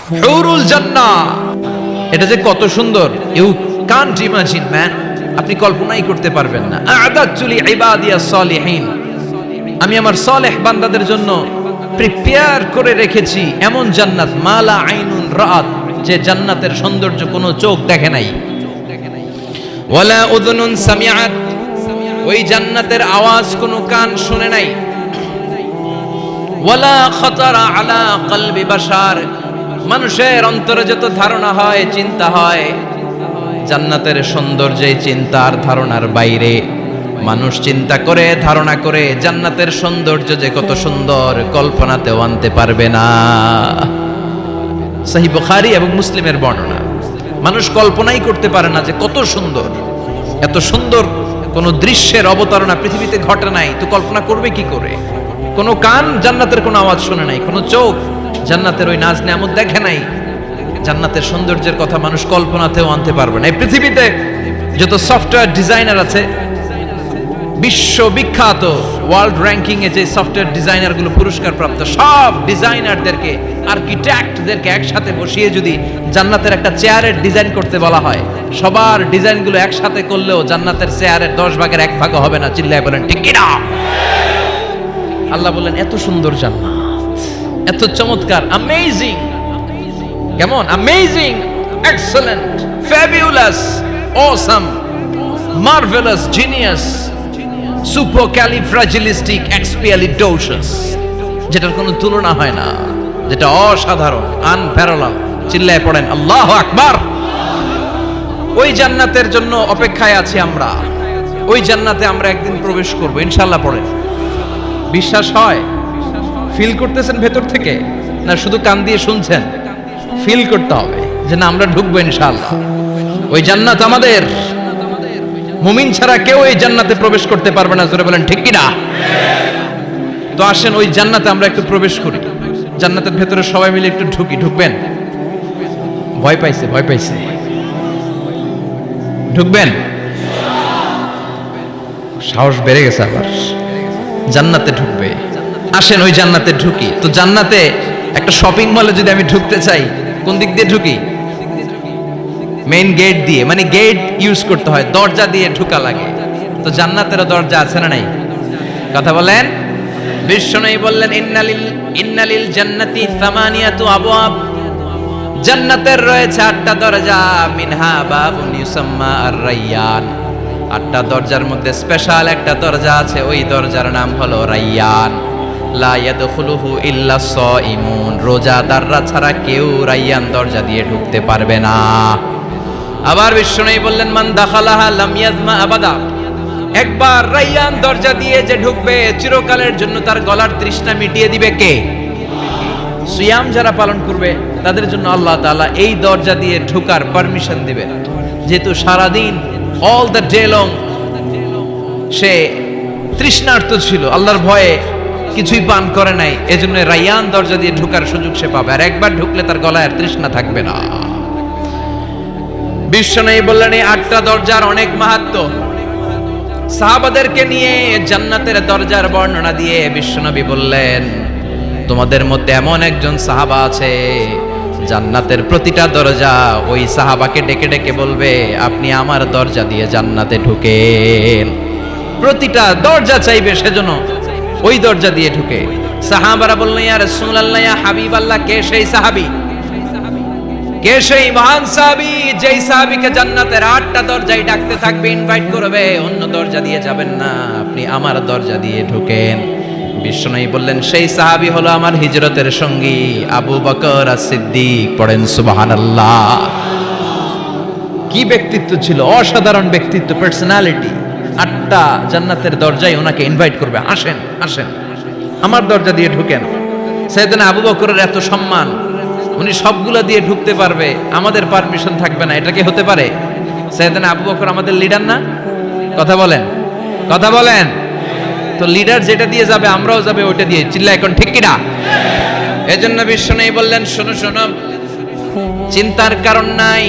হুরুল জান্নাহ, এটা যে কত সুন্দর, ইউ কান্ট ইমাজিন ম্যান, আপনি কল্পনাই করতে পারবেন না। আ'দাতু লিইবাদিয়াস সালিহিন, আমি আমার সালেহ বান্দাদের জন্য প্রিপেয়ার করে রেখেছি এমন জান্নাত, মালা আইনুন রাআত, যে জান্নাতের সৌন্দর্য কোনো চোখ দেখে নাই, ওয়ালা উযুনুন সামিআত, ওই জান্নাতের আওয়াজ কোনো কান শুনে নাই, ওয়ালা খাতারা আলা কলবি বাশার, মানুষের অন্তরে যত ধারণা হয়, চিন্তা হয়, জান্নাতের সৌন্দর্যে চিন্তার ধারণার বাইরে। মানুষ চিন্তা করে, ধারণা করে জান্নাতের সৌন্দর্য যে কত সুন্দর, কল্পনাতেও আনতে পারবে না। সহিহ বুখারী এবং মুসলিমের বর্ণনা। মানুষ কল্পনাই করতে পারে না যে কত সুন্দর, এত সুন্দর কোন দৃশ্যের অবতারণা পৃথিবীতে ঘটে নাই, তো কল্পনা করবে কি করে? কোন কান জান্নাতের কোনো আওয়াজ শুনে নাই, কোন চোখ জান্নাতের ওই নাজ নেয়ামত দেখে নাই, জান্নাতের সৌন্দর্যের কথা মানুষ কল্পনাতেও আনতে পারবে না। এই পৃথিবীতে যত সফটওয়্যার ডিজাইনার আছে, বিশ্ববিখ্যাত ওয়ার্ল্ড র্যাঙ্কিং এ যে সফটওয়্যার ডিজাইনার গুলো পুরস্কার প্রাপ্ত, সব ডিজাইনারদেরকে, আর্কিটেক্টদেরকে একসাথে বসিয়ে যদি জান্নাতের একটা চেয়ারের ডিজাইন করতে বলা হয়, সবার ডিজাইনগুলো একসাথে করলেও জান্নাতের চেয়ারের 10 ভাগের 1 ভাগও হবে না। চিল্লায় বলেন ঠিক কি না? আল্লাহ বলেন এত সুন্দর জান্নাত, এত চমৎকার, অ্যামেজিং। কেমন? Amazing, excellent, fabulous, awesome, marvellous, genius, supercalifragilisticexpialidocious, যেটার কোনো তুলনা হয় না, যেটা অসাধারণ, আনপ্যারালাল। চিল্লায় পড়েন আল্লাহু আকবার। ওই জান্নাতের জন্য অপেক্ষায় আছি আমরা, ওই জান্নাতে আমরা একদিন প্রবেশ করব ইনশাআল্লাহ। পড়েন, বিশ্বাস হয়? ফিল করতেছেন ভেতর থেকে, না শুধু কান দিয়ে শুনছেন? ফিল করতে হবে যে না, আমরা ঢুকবো ইনশাআল্লাহ। ওই জান্নাত আমাদের, মুমিন ছাড়া কেউ এই জান্নাতে প্রবেশ করতে পারবে না। জোরে বলেন ঠিক কি না? তো আসেন ওই জান্নাতে আমরা একটু প্রবেশ করি, জান্নাতের ভেতরে সবাই মিলে একটু ঢুকি। ঢুকবেন? ভয় পাইছে, ভয় পাইছে। ঢুকবেন? সাহস বেড়ে গেছে আবার, জান্নাতে ঢুকবে। আসেন ওই জান্নাতে ঢুকি। তো জান্নাতে একটা শপিং মলে যদি আমি ঢুকতে চাই, কোন দিক দিয়ে ঢুকি? মেইন গেট দিয়ে, মানে গেট ইউজ করতে হয়, দরজা দিয়ে ঢোকা লাগে। তো জান্নাতেরও দরজা আছে না নাই? কথা বলেন। বিশ্বনবী বললেন ইন্নালিল জান্নাতি সামানিয়াতু আবওয়াব, জান্নাতের রয়েছে 8টা দরজা, মিনহা বাবুন ইউসাম্মা আর-রায়্যান, 8টা দরজার মধ্যে স্পেশাল একটা দরজা আছে, ওই দরজার নাম হলো রায়্যান। লা ইয়াদখুলুহু ইল্লা সাইমুন, রোজাদাররা ছাড়া কেউ রায়্যান দরজা দিয়ে ঢুকতে পারবে না। আবার বিশ্বনবী বললেন মান দাখালাহা লাম ইয়াজমা আবাদা, একবার রায়্যান দরজা দিয়ে যে ঢুকবে, চিরকালের জন্য তার গলার তৃষ্ণা মিটিয়ে দিবে কে? সিয়াম যারা পালন করবে তাদের জন্য আল্লাহ তাআলা এই দরজা দিয়ে ঢোকার পারমিশন দিবেন। যেহেতু সারাদিন অল দ্য ডে লং সে তৃষ্ণার্ত ছিল, আল্লাহর ভয়ে কিছুই পান করে নাই, এজন্য রায়্যান দরজা দিয়ে ঢোকার সুযোগ সে পাবে, আর একবার ঢুকলে তার গলায় আর তৃষ্ণা থাকবে না। বিশ্বনবী বললেন এই 8টা দরজার অনেক মাহাত্ম্য। সাহাবাদেরকে নিয়ে জান্নাতের দরজার বর্ণনা দিয়ে বিশ্বনবী বললেন তোমাদের মধ্যে এমন একজন সাহাবা আছে, জান্নাতের প্রতিটা দরজা ওই সাহাবাকে ডেকে ডেকে বলবে আপনি আমার দরজা দিয়ে জান্নাতে ঢুকেন। প্রতিটা দরজা চাইবে সেজন্য ওই দরজা দিয়ে ঢুকে। সাহাবারা বললেন ইয়া রাসূলুল্লাহ, ইয়া হাবিবাল্লাহ, কে সেই সাহাবী, কে সেই মহান সাহাবী যেই সাহাবীকে জান্নাতের 8টা দরজায় ডাকতে থাকবে, ইনভাইট করবে, অন্য দরজা দিয়ে যাবেন না, আপনি আমার দরজা দিয়ে ঢুকেন। বিশ্বনবী বললেন সেই সাহাবী হলো আমার হিজরতের সঙ্গী আবু বকর as-সিদ্দিক। পড়েন সুবহানাল্লাহ। কি ব্যক্তিত্ব ছিল, অসাধারণ ব্যক্তিত্ব, পার্সোনালিটি। 8টা জান্নাতের দরজায় ওনাকে ইনভাইট করবে, আসেন আসেন আমার দরজা দিয়ে ঢুকেন। সাইয়েদনা আবু বকরের এত সম্মান, উনি সবগুলা দিয়ে ঢুকতে পারবে, আমাদের পারমিশন থাকবে না, এটা কি হতে পারে? সাইয়েদনা আবু বকর আমাদের লিডার না? কথা বলেন, কথা বলেন। তো লিডার যেটা দিয়ে যাবে আমরাও যাবে ওইটা দিয়ে। চিল্লা এখন ঠিক কিনা? এজন্য বিশ্বনবী বললেন শোনো শোনো, চিন্তার কারণ নাই,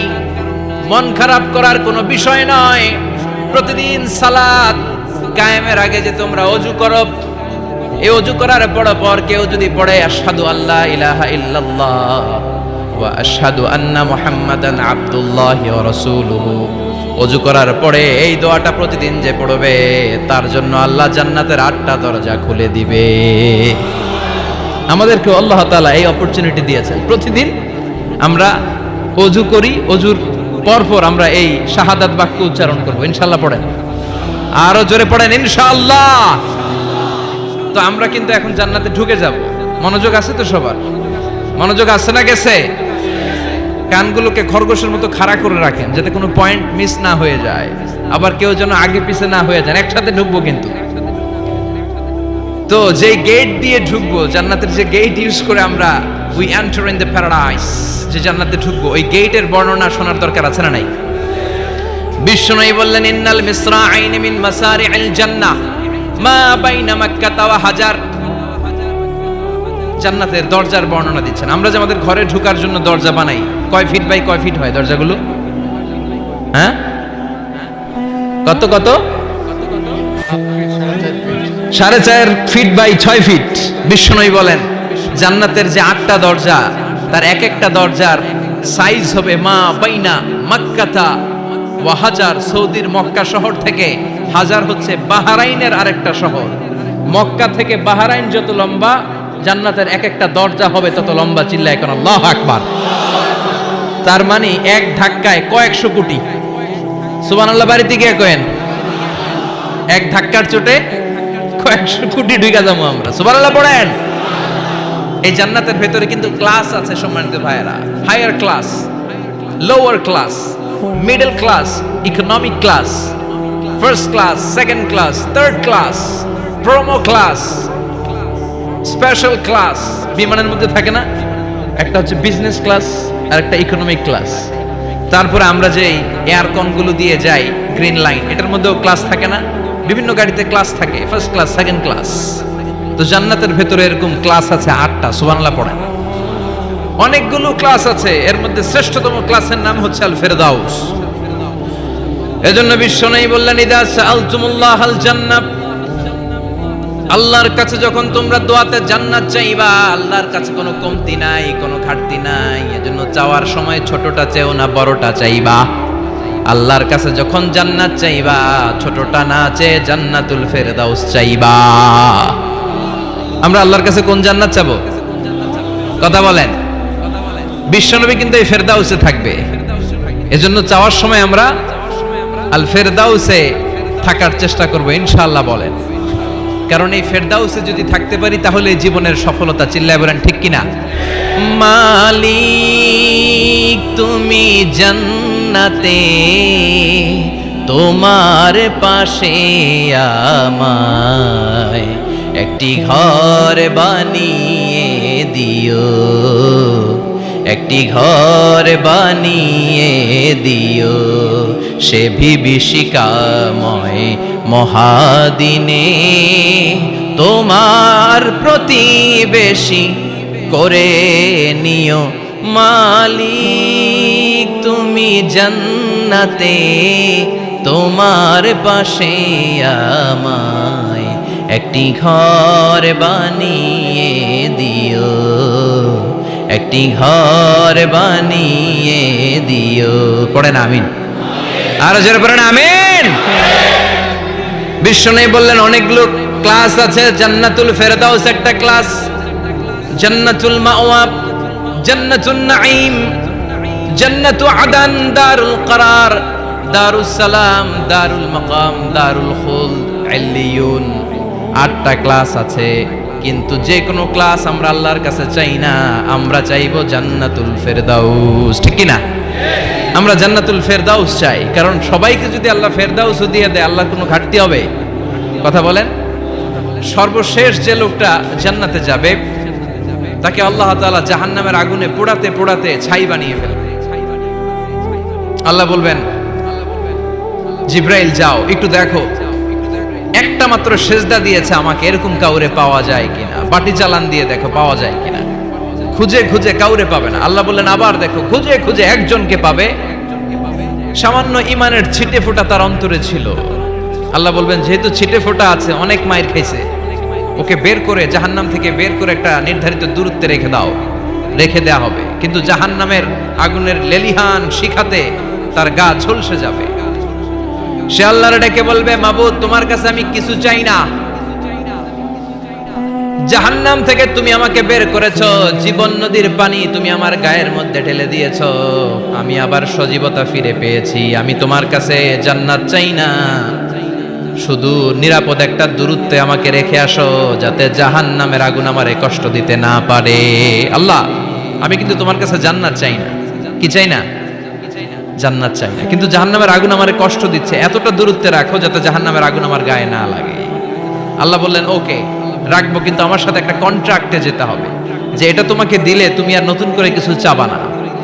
মন খারাপ করার কোনো বিষয় নয়। প্রতিদিন সালাত কায়েমের আগে যে তোমরা ওযু করো, এই ওযু করার পর কেউ যদি পড়ে আশহাদু আল্লা ইলাহা ইল্লাল্লাহ ওয়া আশহাদু আন্না মুহাম্মাদান আবদুল্লাহি ওয়া রাসূলুহু। ওযু করার পরে এই দোয়াটা প্রতিদিন যে পড়বে তার জন্য আল্লাহ জান্নাতের 8টা দরজা খুলে দিবে। আমাদেরকে আল্লাহ তাআলা এই অপরচুনিটি দিয়েছেন, প্রতিদিন আমরা ওযু করি, ওযুর পরপর আমরা এই শাহাদাত বাক্য উচ্চারণ করব। ইনশাআল্লাহ পড়েন, আরো জোরে পড়েন ইনশাআল্লাহ। তো আমরা কিন্তু এখন জান্নাতে ঢুকে যাব। মনোযোগ আছে তো সবার? মনোযোগ আছে না গেছে? কানগুলোকে খরগোশের মতো খাড়া করে রাখেন যাতে কোনো পয়েন্ট মিস না হয়ে যায়, আবার কেউ যেন আগে পিছে না হয়ে যায়। একসাথে ঢুকবো কিন্তু। তো যে গেট দিয়ে ঢুকবো, জান্নাতের যে গেট ইউজ করে আমরা we enter in the paradise, যে জান্নাতে ঢুকবো, ওই গেটের বর্ণনা শোনার দরকার আছে না নাই? বিশ্বনবী বললেন ইন্নাল মিসরাআইন মিন মাসারি'আল জান্নাহ মা বাইনা মাক্কাহ ওয়া হাজার। জান্নাতের দরজার বর্ণনা দিচ্ছেন। আমরা যে আমাদের ঘরে ঢোকার জন্য দরজা বানাই, কয় ফিট বাই কয় ফিট হয় দরজাগুলো? হ্যাঁ, কত কত? 4.5 ফিট বাই 6 ফিট। বিশ্বনবী বলেন জান্নাতের যে 8টা দরজা, তার এক একটা দরজার সাইজ হবে মা বাইনা মাক্কাহ ওয়া হাজার। সৌদির মক্কা শহর থেকে হাজার হচ্ছে বাহরাইনের আরেকটা শহর। মক্কা থেকে বাহরাইন যত লম্বা, জান্নাতের এক একটা দরজা হবে তত লম্বা। চিল্লায় কোন আল্লাহু আকবার। তার মানে এক ধাক্কায় কয়েকশো কোটি। সুবহানাল্লাহ বাড়িতে গিয়ে কয়েন, এক ধাক্কার চোটে কয়েকশো কোটি ঢুকে যাবো আমরা। সুবহানাল্লাহ পড়েন। এই জান্নাতের ভেতরে কিন্তু ক্লাস আছে সম্মানিত ভাইয়েরা। Higher class, lower class, middle class, economic class, first class, second class, third class, promo class, special class. বিমানের মধ্যে থাকে না, একটা হচ্ছে বিজনেস ক্লাস আর একটা ইকোনমিক ক্লাস। তারপরে আমরা যে এয়ারকন গুলো দিয়ে যাই, গ্রিন লাইন, এটার মধ্যেও ক্লাস থাকে না? বিভিন্ন গাড়িতে ক্লাস থাকে, ফার্স্ট ক্লাস, সেকেন্ড ক্লাস। তো জান্নাতের ভেতরে এরকম ক্লাস আছে 8টা। সুবহানাল্লাহ পড়েন। অনেকগুলো ক্লাস আছে, এর মধ্যে শ্রেষ্ঠতম ক্লাসের নাম হচ্ছে আল ফেরদাউস। এজন্য বিশ্বনবী বললেন ইদা সাআলতুমুল্লাহ আল জান্নাহ, আল্লাহর কাছে যখন তোমরা দোয়াতে জান্নাত চাইবা, আল্লাহর কাছে কোনো কমতি নাই, কোনো ঘাটতি নাই। এজন্য চাওয়ার সময় ছোটটা চেও না, বড়টা চাইবা। আল্লাহর কাছে যখন জান্নাত চাইবা, ছোটটা না চেয়ে জান্নাতুল ফেরদাউস চাইবা। আমরা আল্লাহর কাছে কোন জান্নাত চাবো? কথা বলেন। বিশ্বনবী কিন্তু এই ফেরদাউসে থাকবে, এজন্য চাওয়ার সময় আমরা আল ফেরদাউসে থাকার চেষ্টা করব ইনশাআল্লাহ বলেন। কারণ এই ফেরদাউসে যদি থাকতে পারি তাহলে জীবনের সফলতা। চিল্লায় বলেন ঠিক কিনা? মালিক তুমি জান্নাতে, তোমার পাশে আমায় একটি ঘর বানিয়ে দিও, একটি ঘর বানিয়ে দিও সে বিভীষিকাময় মহাদিনে, তোমার প্রতিবেশী করে নিও মালিক তুমি জান্নাতে, তোমার পাশে আমায় একটি ঘর বানিয়ে দিও, একটি ঘর বানিয়ে দিও। পড়েন আমিন। আর জোরে পড়েন আমিন। বিশ্বনবী বললেন অনেকগুলো ক্লাস আছে। জান্নাতুল ফেরদাউস একটা ক্লাস, জান্নাতুল মাওয়া, জান্নাতুন নাঈম, জান্নাতু আদান, দারুল করার, দারুস সালাম, দারুল মাকাম, দারুল খুলদ, ইল্লিয়ুন। 8টা ক্লাস আছে, কিন্তু যে কোনো ক্লাস আমরা আল্লাহর কাছে চাই না, আমরা চাইবো জান্নাতুল ফেরদাউস। ঠিক কি না? আমরা জান্নাতুল ফেরদাউস চাই, কারণ সবাইকে যদি আল্লাহ ফেরদাউস দিয়ে দেয়, আল্লাহর কোনো ঘাটতি হবে? কথা বলেন। সর্বশেষ যে লোকটা জান্নাতে যাবে তাকে আল্লাহ তাআলা জাহান্নামের আগুনে পোড়াতে পোড়াতে ছাই বানিয়ে ফেলবে। আল্লাহ বলবেন জিব্রাইল যাও একটু দেখো, একটা মাত্র সেজদা দিয়েছে আমাকে, এরকম কাউরে পাওয়া যায় কিনা। বাটি চালান দিয়ে দেখো পাওয়া যায় কিনা। খুঁজে খুঁজে কাউরে পাবে না। আল্লাহ বললেন আবার দেখো, খুঁজে খুঁজে একজনকে পাবে, সামান্য ইমানের ছিটে ফোঁটা তার অন্তরে ছিল। আল্লাহ বলবেন যেহেতু ছিটে ফোঁটা আছে, অনেক মায়ের খাইছে, ওকে বের করে জাহান্নাম থেকে বের করে একটা নির্ধারিত দূরত্বে রেখে দাও। রেখে দেয়া হবে, কিন্তু জাহান্নামের আগুনের লেলিহান শিখাতে তার গা ঝলসে যাবে। সে আল্লাহর ডেকে বলবে, মাবুদ তোমার কাছে আমি কিছু চাই না, জাহান্নাম থেকে তুমি আমাকে বের করেছো, জীবন নদীর পানি তুমি আমার গায়ের মধ্যে ঢেলে দিয়েছো, আমি আবার সজীবতা ফিরে পেয়েছি, আমি তোমার কাছে জান্নাত চাই না, শুধু নিরাপদ একটা দূরত্বে আমাকে রেখে আসো, যাতে জাহান্নামের আগুন আমারে কষ্ট দিতে না পারে। আল্লাহ আমি কিন্তু তোমার কাছে জান্নাত চাই না, কি চাই না? জান্নাত চাই না, কিন্তু জাহান্নামের আগুন আমারে কষ্ট দিচ্ছে, এতটা দূরত্বে রাখো যাতে জাহান্নামের আগুন আমার গায়ে না লাগে। আল্লাহ বললেন ওকে রাখবো, কিন্তু আমার সাথে একটা কন্ট্রাক্টে যেতে হবে, যে এটা তোমাকে দিলে তুমি আর নতুন করে কিছু চাবা না।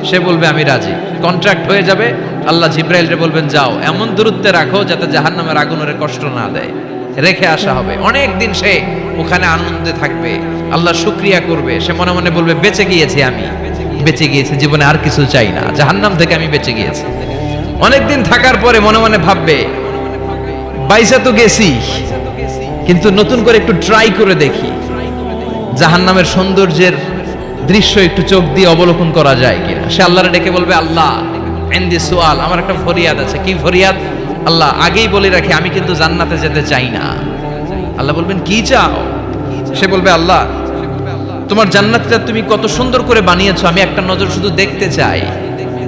সে বলবে আমি রাজি, কন্ট্রাক্ট হয়ে যাবে। আল্লাহ জিব্রাইলকে বলবেন যাও এমন দূরত্বে রাখো যাতে জাহান্নামের আগুন ওরে কষ্ট না দেয়, রেখে আসা হবে। অনেক দিন সে ওখানে আনন্দে থাকবে, আল্লাহ শুকরিয়া করবে, সে মনে মনে বলবে বেঁচে গিয়েছি, আমি বেঁচে গিয়েছি, জীবনে আর কিছু চাই না, জাহান্নাম থেকে আমি বেঁচে গিয়েছি। অনেকদিন থাকার পরে মনে মনে ভাববে বাইসা তো গেছি, কিন্তু নতুন করে একটু ট্রাই করে দেখি, জাহান্নামের সৌন্দর্যের দৃশ্য একটু চোখ দিয়ে অবলোকন করা যায় কিনা। সে আল্লাহরে ডেকে বলবে, আল্লাহ ইনদি সুআল, আমার একটা ফরিয়াদ আছে। কি ফরিয়াদ? আল্লাহ আগেই বলে রাখি আমি কিন্তু জান্নাতে যেতে চাই না। আল্লাহ বলবেন কি চাও? সে বলবে আল্লাহ তোমার জান্নাতটা তুমি কত সুন্দর করে বানিয়েছো, আমি একটা নজর শুধু দেখতে চাই,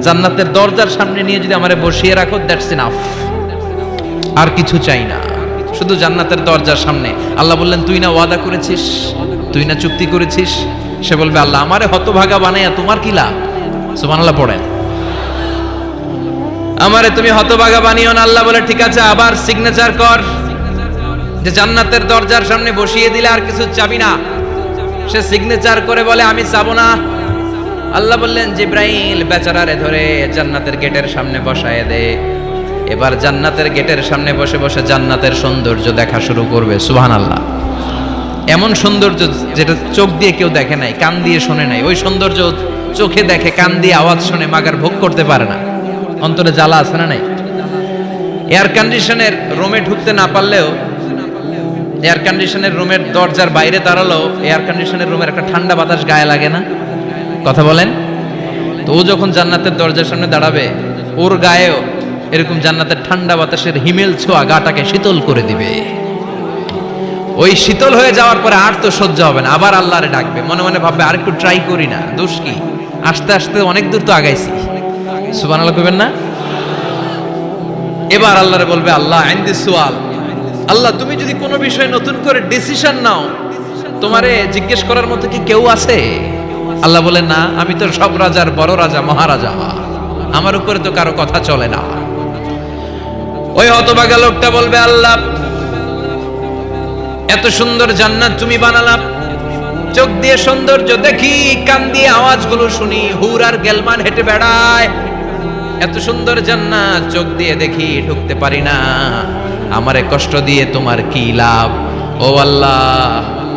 জান্নাতের দরজার সামনে নিয়ে যদি আমারে বসিয়ে রাখো, দ্যাটস ইনাফ, আর কিছু চাই না, শুধু জান্নাতের দরজার সামনে। আল্লাহ বললেন তুই না ওয়াদা করেছিস, তুই না চুক্তি করেছিস। সে বলবে আল্লাহ আমারে হতভাগা বানাইয়া তোমার কি লাভ? সুবহানাল্লাহ পড়েন। আমারে তুমি হতভাগা বানিও না। আল্লাহ বলে ঠিক আছে, আবার সিগনেচার কর যে জান্নাতের দরজার সামনে বসিয়ে দিলে আর কিছু চাবি না। সে সিগনেচার করে বলে আমি চাবো না। আল্লাহ বললেন জিব্রাইল বেচারারে ধরে জান্নাতের গেটের সামনে বসায় দে, এবার জান্নাতের গেটের সামনে বসে বসে জান্নাতের সৌন্দর্য দেখা শুরু করবে। সুবহানাল্লাহ। এমন সৌন্দর্য যেটা চোখ দিয়ে কেউ দেখে নাই, কান দিয়ে শোনে নাই, ওই সৌন্দর্য চোখে দেখে, কান দিয়ে আওয়াজ শুনে মাগার ভোগ করতে পারে না, অন্তরে জ্বালা আছে না নাই? এয়ার কন্ডিশনের রুমে ঢুকতে না পারলেও, এয়ার কন্ডিশনের রুমের দরজার বাইরে দাঁড়ালো, এয়ার কন্ডিশনের রুমের একটা ঠান্ডা বাতাস গায়ে লাগে না? কথা বলেন তো। ও যখন জান্নাতের দরজার সামনে দাঁড়াবে, ওর গায়েও এরকম জান্নাতের ঠান্ডা বাতাসের হিমেল ছোঁয়া গাটাকে শীতল করে দিবে। ওই শীতল হয়ে যাওয়ার পরে আর তো সহ্য হবে না, আবার আল্লাহরে ডাকবে, মনে মনে ভাববে আর একটু ট্রাই করি না, দোষ কি, আস্তে আস্তে অনেক দূর তো আগাইছি। সুবহানাল্লাহ কইবেন না? এবার আল্লাহরে বলবে আল্লাহ ইনদি সুআল, আল্লাহ তুমি যদি কোনো বিষয়ে নতুন করে ডিসিশন নাও, তোমারে জিজ্ঞেস করার মতো কি কেউ আছে? আল্লাহ বলেন না, আমি তো সব রাজার বড় রাজা, মহারাজা, আমার উপরে তো কারো কথা চলে না। ওই হতভাগা লোকটা বলবে আল্লাহ এত সুন্দর জান্নাত তুমি বানালাম, চোখ দিয়ে সৌন্দর্য দেখি, কান দিয়ে আওয়াজগুলো শুনি, হুর আর গেলমান হেঁটে বেড়ায়, এত সুন্দর জান্নাত চোখ দিয়ে দেখি, ঢুকতে পারি না, আমারে কষ্ট দিয়ে তোমার কি লাভ? ও আল্লাহ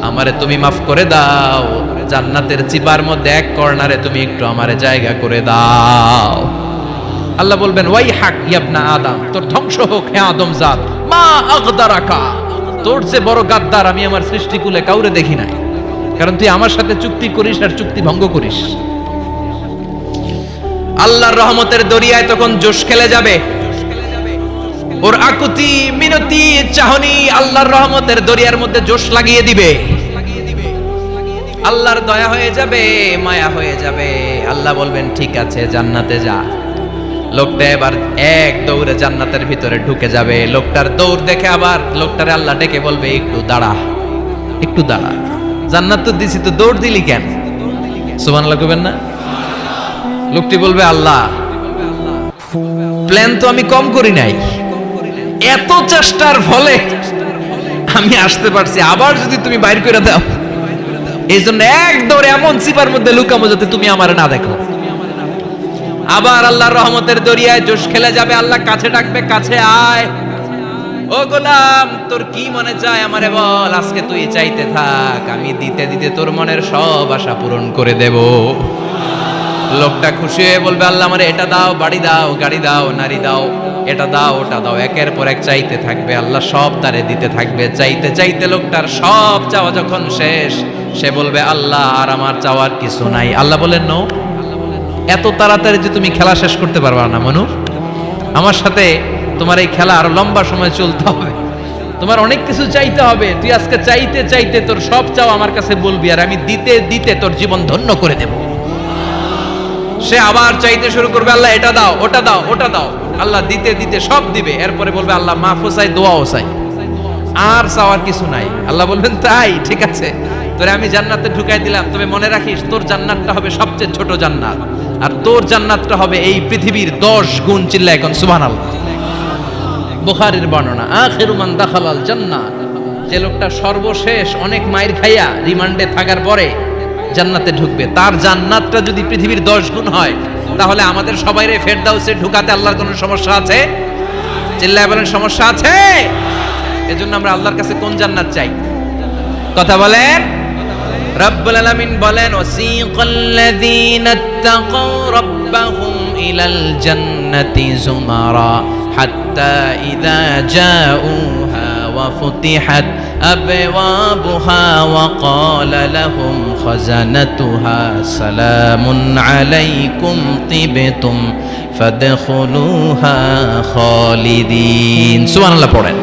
আমারে তুমি মাফ করে দাও, জান্নাতের চিপার মধ্যে এক কর্নারে তুমি একটু আমারে জায়গা করে দাও। আল্লাহ বলবেন ওয়াই হাক ইবনা আদম, তোর ধ্বংস হোক হে আদম জাত, মা আগদারাকা, তোর চেয়ে বড় গাদ্দার আমি আমার সৃষ্টিকুলে কাউরে দেখি নাই, কারণ তুই আমার সাথে চুক্তি করিস আর চুক্তি ভঙ্গ করিস। আল্লাহর রহমতের দরিয়ায় তখন জোশ খেলে যাবে, ওর আকুতি মিনতি চাহনি আল্লাহর রহমতের দরিয়ার মধ্যে জোশ লাগিয়ে দিবে। আল্লাহর দয়া হয়ে যাবে, মায়া হয়ে যাবে। আল্লাহ বলবেন ঠিক আছে জান্নাতে যা। লোকটা এবার এক দৌড়ে জান্নাতের ভিতরে ঢুকে যাবে। লোকটার দৌড় দেখে আবার লোকটারে আল্লাহ ডেকে বলবে একটু দাঁড়া, একটু দাঁড়া, জান্নাত তো দিছি, তো দৌড় দিলি কেন? সুবহানাল্লাহ কইবেন না? লোকটি বলবে আল্লাহ প্ল্যান তো আমি কম করি নাই, এত চেষ্টার ফলে আমি আসতে পারছি, আবার যদি তুমি বাইর করে দাও, এই জন্য এক দৌড়ে এমন চিপার মধ্যে লুকামো যাতে তুমি আমার না দেখো। আবার আল্লাহর রহমতের দরিয়ায় জোশ খেলে যাবে। আল্লাহ কাছে ডাকবে, কাছে আয়, ও গোলাম তোর কি মনে চায় আমারে বল, আজকে তুই চাইতে থাক, আমি দিতে দিতে তোর মনের সব আশা পূরণ করে দেব। লোকটা খুশি হয়ে বলবে, আল্লাহ আমারে এটা দাও, বাড়ি দাও, গাড়ি দাও, নারী দাও, এটা দাও, ওটা দাও, একের পর এক চাইতে থাকবে, আল্লাহ সব তারে দিতে থাকবে। চাইতে চাইতে লোকটার সব চাওয়া যখন শেষ, সে বলবে, আল্লাহ আর আমার চাওয়ার কিছু নাই। আল্লাহ বলেন, নো, এত তাড়াতাড়ি যে তুমি খেলা শেষ করতে পারবা না মানু, আমার সাথে তোমার এই খেলা আরো লম্বা সময় চলতে হবে, তোমার অনেক কিছু চাইতে হবে। তুই আজকে চাইতে চাইতে তোর সব চাও আমার কাছে বলবি, আর আমি দিতে দিতে তোর জীবন ধন্য করে দেব। সে আবার চাইতে শুরু করবে, আল্লাহ এটা দাও, ওটা দাও, ওটা দাও। আল্লাহ দিতে দিতে সব দিবে। এরপরে বলবে, আল্লাহ মাফও চাই, দোয়াও চাই, আর চাওয়ার কিছু নাই। আল্লাহ বলবেন, তাই ঠিক আছে, তোরে আমি জান্নাতে ঢুকাই দিলাম, তবে মনে রাখিস তোর জান্নাতটা হবে সবচেয়ে ছোট জান্নাত, আর তোর জান্নাতটা হবে এই পৃথিবীর 10 গুণ। চিল্লা এখন সুবহানাল্লাহ। বুখারীর বর্ণনা, আখিরু মান দাখালাল জান্নাহ, যে লোকটা সর্বশেষ অনেক মাইর খাইয়া রিমান্ডে থাকার পরে জান্নাতে ঢুকবে, তার জান্নাতটা যদি পৃথিবীর 10 গুণ হয়, তাহলে আমাদের সবাইরে ফেরদাউসে ঢুকাতে আল্লাহর কোনো সমস্যা আছে? চিল্লায় বলেন, সমস্যা আছে? এজন্য আমরা আল্লাহর কাছে কোন জান্নাত চাই? কথা বলেন। রব্বুল আলামিন বলেন, ওয়াসিকাল্লাযীনা ইত্তাকাউ রাব্বাহুম ইলাল জান্নাতি যুমারা হাত্তা ইযা জাউহা ওয়া ফুতিহাত আবওয়াবুহা ওয়া ক্বালা লাহুম খাজানাতুহা সালামুন আলাইকুম তিবতুম ফাদখুলুহা খালিদিন। সুবহানাল্লাহ পড়েন।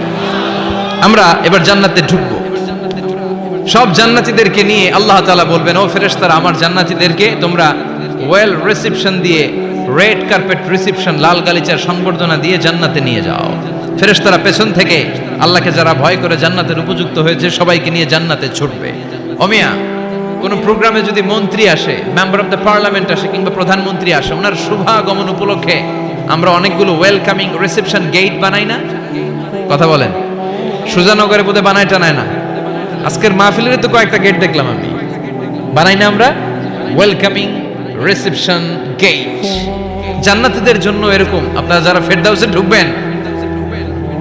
আমরা এবার জান্নাতে ঢুকবো। সব জান্নাতীদেরকে নিয়ে আল্লাহ তাআলা বলবেন, ও ফেরেশতারা, আমার জান্নাতীদেরকে তোমরা ওয়েল রিসেপশন দিয়ে, রেড কার্পেট রিসেপশন, লাল গালিচার সংবর্ধনা দিয়ে জান্নাতে নিয়ে যাও। ফেরেশতারা পেছন থেকে আল্লাহকে যারা ভয় করে জান্নাতের উপযুক্ত হয়েছে সবাইকে নিয়ে জান্নাতে ছুটবে। ওমিয়া, কোন প্রোগ্রামে যদি মন্ত্রী আসে, মেম্বার অফ দ্য পার্লামেন্ট আসে, কিংবা প্রধানমন্ত্রী আসে, ওনার শুভাগমন উপলক্ষে আমরা অনেকগুলো ওয়েলকামিং রিসেপশন গেট বানাই না? কথা বলেন। সুজানগরে বোধহয় বানায় টানায় না? আজকের মাহফিলের তো কয়েকটা গেট দেখলাম আমি। বানাই না আমরা ওয়েলকামিং রিসেপশন গেট? জান্নাতীদের জন্য এরকম, আপনারা যারা ফেরদাউসে ঢুকবেন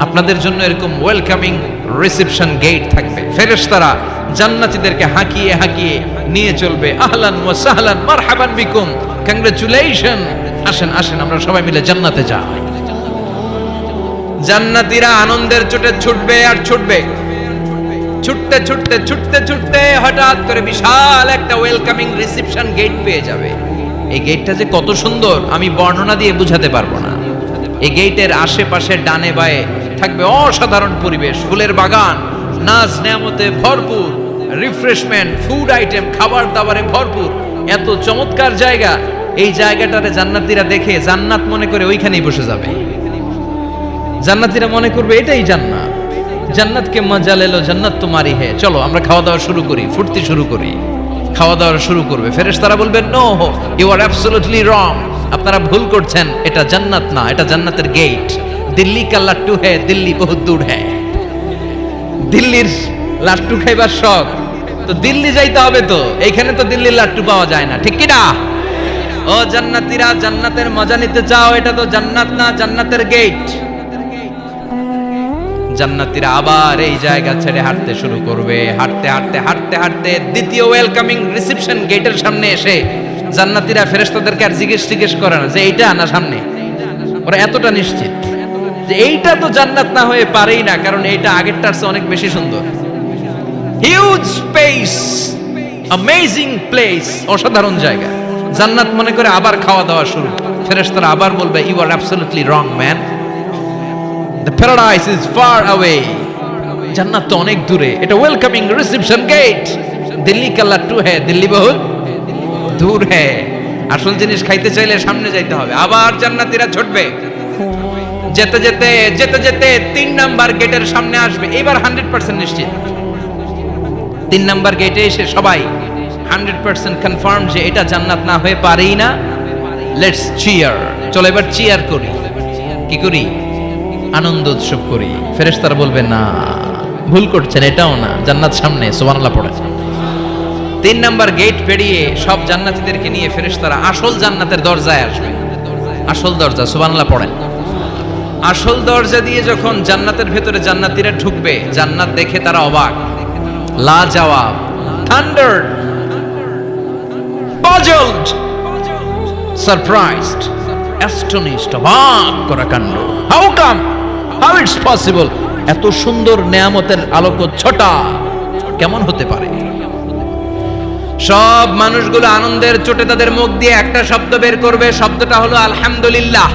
আপনাদের জন্য এরকম ওয়েলকামিং রিসেপশন গেট থাকবে। ফেরেশতারা জান্নাতীদেরকে হাঁকিয়ে হাঁকিয়ে নিয়ে চলবে, আহলান ওয়া সাহলান মারহাবান বিকুম, কংগ্রাচুলেশন, আসেন আসেন আমরা সবাই মিলে জান্নাতে যাই। জান্নাতীরা আনন্দের চোটে ছুটবে আর ছুটবে। ছুটতে ছুটতে ছুটতে ছুটতে হঠাৎ করে বিশাল একটা ওয়েলকামিং রিসেপশন গেট পেয়ে যাবে। এই গেটটা যে কত সুন্দর আমি বর্ণনা দিয়ে বুঝাতে পারবো না। এই গেটের আশেপাশে ডানে বায়ে থাকবে অসাধারণ পরিবেশ, ফুলের বাগান, নাজ নেয়ামতে ভরপুর, রিফ্রেশমেন্ট, ফুড আইটেম, খাবার দাবারে ভরপুর, এত চমৎকার জায়গা। এই জায়গাটারে জান্নাতীরা দেখে জান্নাত মনে করে ওইখানেই বসে যাবে। জান্নাতীরা মনে করবে এটাই জান্নাত, জান্নাতকে মজা লেলো, জান্নাত তোমারই হে, চলো আমরা খাওয়া দাওয়া শুরু করি, ফুর্তি শুরু করি। খাওয়া দাওয়া শুরু করবে। ফেরেশতারা বলবেন, no, you are absolutely wrong, আপনারা ভুল করছেন, এটা জান্নাত না, এটা জান্নাতের গেট। দিল্লি কা লাট্টু হে, দিল্লি বহুত দূর হে। দিল্লির লাট্টু খাইবার শখ তো দিল্লি যাইতে হবে, তো এইখানে তো দিল্লির লাট্টু পাওয়া যায় না, ঠিক কি না? ও জান্নাতীরা, জান্নাতের মজা নিতে চাও? এটা তো জান্নাত না, জান্নাতের গেট। জান্নাতীরা আবার এই জায়গা ছেড়ে হাঁটতে শুরু করবে। হাঁটতে হাঁটতে হাঁটতে হাঁটতে দ্বিতীয় ওয়েলকামিং রিসেপশন গেটের সামনে এসে জান্নাতীরা ফেরেশতাদেরকে আর জিজ্ঞেস করে না যে এইটা না সামনে, ওরা এতটা নিশ্চিত যে এইটা তো জান্নাত না হয়ে পারেই না, কারণ এইটা আগেরটার চেয়ে অনেক বেশি সুন্দর। হিউজ স্পেস, অ্যামেজিং প্লেস, অসাধারণ জায়গা। জান্নাত মনে করে আবার খাওয়া দাওয়া শুরু। ফেরেশতারা আবার বলবে, you are absolutely wrong man, the paradise is far away, জান্নাত তো অনেক দূরে, এটা ওয়েলকামিং রিসেপশন গেট। দিল্লি কা লাট্টু হে, দিল্লি বহুত দূর হে। আসল জিনিস খাইতে চাইলে সামনে যাইতে হবে। আবার জান্নাতীরা ছুটবে। যেতে যেতে যেতে যেতে 3 নাম্বার গেটের সামনে আসবে। এবার 100% নিশ্চিত। 3 নাম্বার গেটে এসে সবাই 100% কনফার্ম যে এটা জান্নাত না হয়ে পারেই না। লেটস চিয়ার, চলো এবার চিয়ার করি। কি করি? আনন্দ উৎসব করি। ফেরেশতারা বলবে, না, ভুল করছেন, এটাও না, জান্নাত সামনে। সুবহানাল্লাহ পড়ে। 3 নাম্বার গেট পেরিয়ে সব জান্নাতীদেরকে নিয়ে ফেরেশতারা আসল জান্নাতের দরজায় আসবে। আসল দরজা, সুবহানাল্লাহ পড়েন। আসল দরজা দিয়ে যখন জান্নাতের ভেতরে জান্নাতীরা ঢুকবে, জান্নাত দেখে তারা অবাক, লাজবাব, থান্ডার, পাজলড, সারপ্রাইজড, অ্যাস্টনিশড, অবাক করা কাণ্ড। How come, how it's possible, এত সুন্দর নেয়ামতের আলোকচ্ছটা কেমন হতে পারে? সব মানুষগুলো আনন্দের চোটে তাদের মুখ দিয়ে একটা শব্দ বের করবে, শব্দটা হলো আলহামদুলিল্লাহ।